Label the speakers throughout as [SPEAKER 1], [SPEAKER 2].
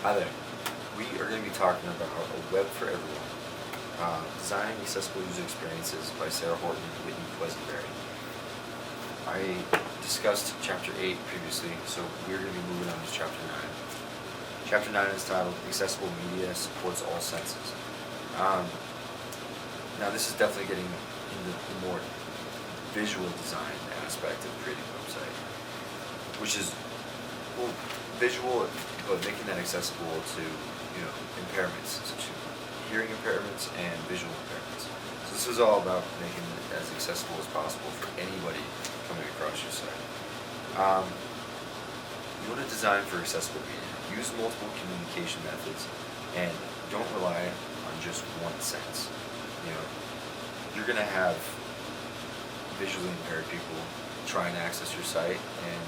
[SPEAKER 1] Hi there. We are going to be talking about a web for everyone, designing accessible user experiences by Sarah Horton and Whitney Pleasantberry. I discussed Chapter 8 previously, so we're going to be moving on to Chapter 9. Chapter 9 is titled Accessible Media Supports All Senses. Now this is definitely getting into the more visual design aspect of creating a website, which is, well, visual, but making that accessible to, impairments, such as hearing impairments and visual impairments. So this is all about making it as accessible as possible for anybody coming across your site. You want to design for accessible media. Use multiple communication methods and don't rely on just one sense. You're going to have visually impaired people trying to access your site, and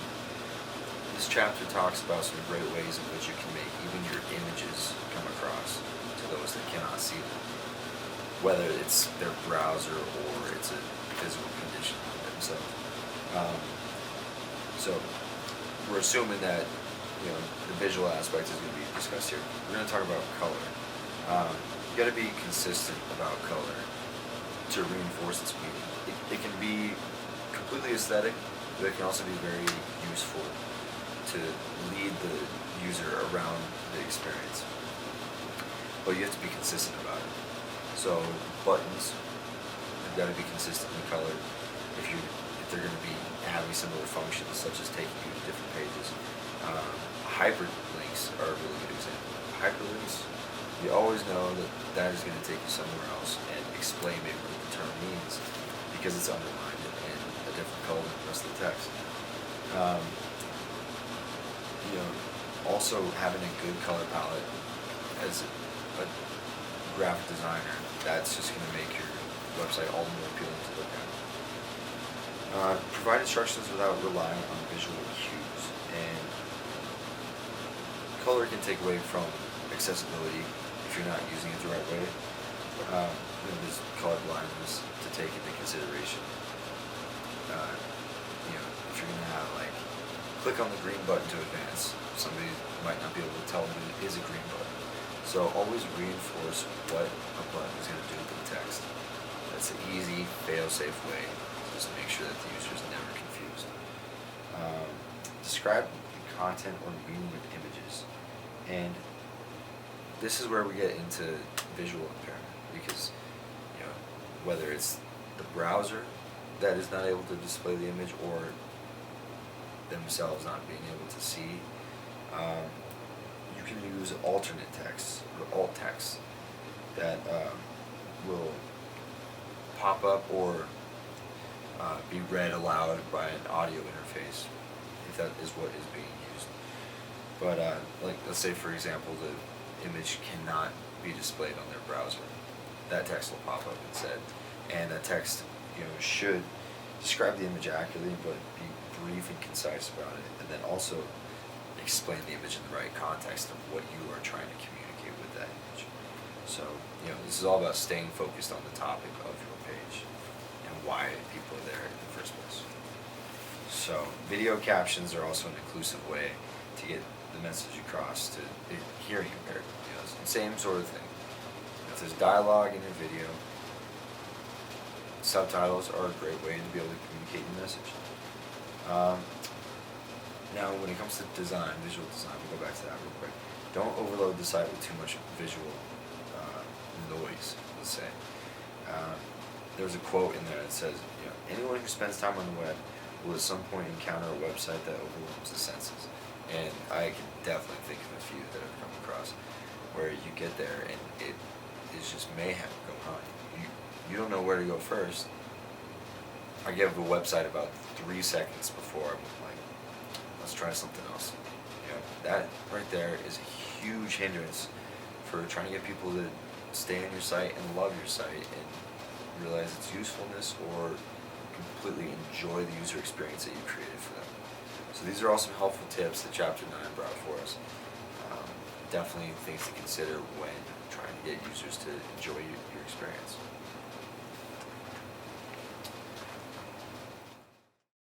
[SPEAKER 1] this chapter talks about some great ways in which you can make even your images come across to those that cannot see them, whether it's their browser or it's a physical condition themselves. So we're assuming that the visual aspect is going to be discussed here. We're going to talk about color. You got to be consistent about color to reinforce its meaning. It can be completely aesthetic, but it can also be very useful to lead the user around the experience. But you have to be consistent about it. So buttons have got to be consistently colored. If they're going to be having similar functions, such as taking you to different pages. Hyperlinks are a really good example. Hyperlinks, you always know that is going to take you somewhere else and explain maybe what the term means, because it's underlined in a different color than the rest of the text. Also having a good color palette as a graphic designer, that's just going to make your website all the more appealing to look at. Provide instructions without relying on visual cues, and color can take away from accessibility if you're not using it the right way. There's color blindness to take into consideration. If you're going to have click on the green button to advance, somebody might not be able to tell that it is a green button. So always reinforce what a button is going to do with the text. That's an easy, fail-safe way to just make sure that the user is never confused. Describe content or meaning with images. And this is where we get into visual impairment, because whether it's the browser that is not able to display the image or themselves not being able to see, you can use alternate text or alt text that will pop up or be read aloud by an audio interface, if that is what is being used. But let's say, for example, the image cannot be displayed on their browser. That text will pop up instead, and that text should describe the image accurately, but be brief and concise about it, and then also explain the image in the right context of what you are trying to communicate with that image. So this is all about staying focused on the topic of your page and why people are there in the first place. So video captions are also an inclusive way to get the message across to the hearing impaired. Same sort of thing. If there's dialogue in your video, subtitles are a great way to be able to communicate your message. Now, when it comes to design, visual design, we'll go back to that real quick. Don't overload the site with too much visual noise, let's say. There's a quote in there that says, anyone who spends time on the web will at some point encounter a website that overwhelms the senses. And I can definitely think of a few that I've come across where you get there and it is just mayhem going on. You don't know where to go first. I give a website about 3 seconds before I'm like, let's try something else. That right there is a huge hindrance for trying to get people to stay on your site and love your site and realize its usefulness or completely enjoy the user experience that you created for them. So these are all some helpful tips that Chapter 9 brought for us. Definitely things to consider when trying to get users to enjoy your experience.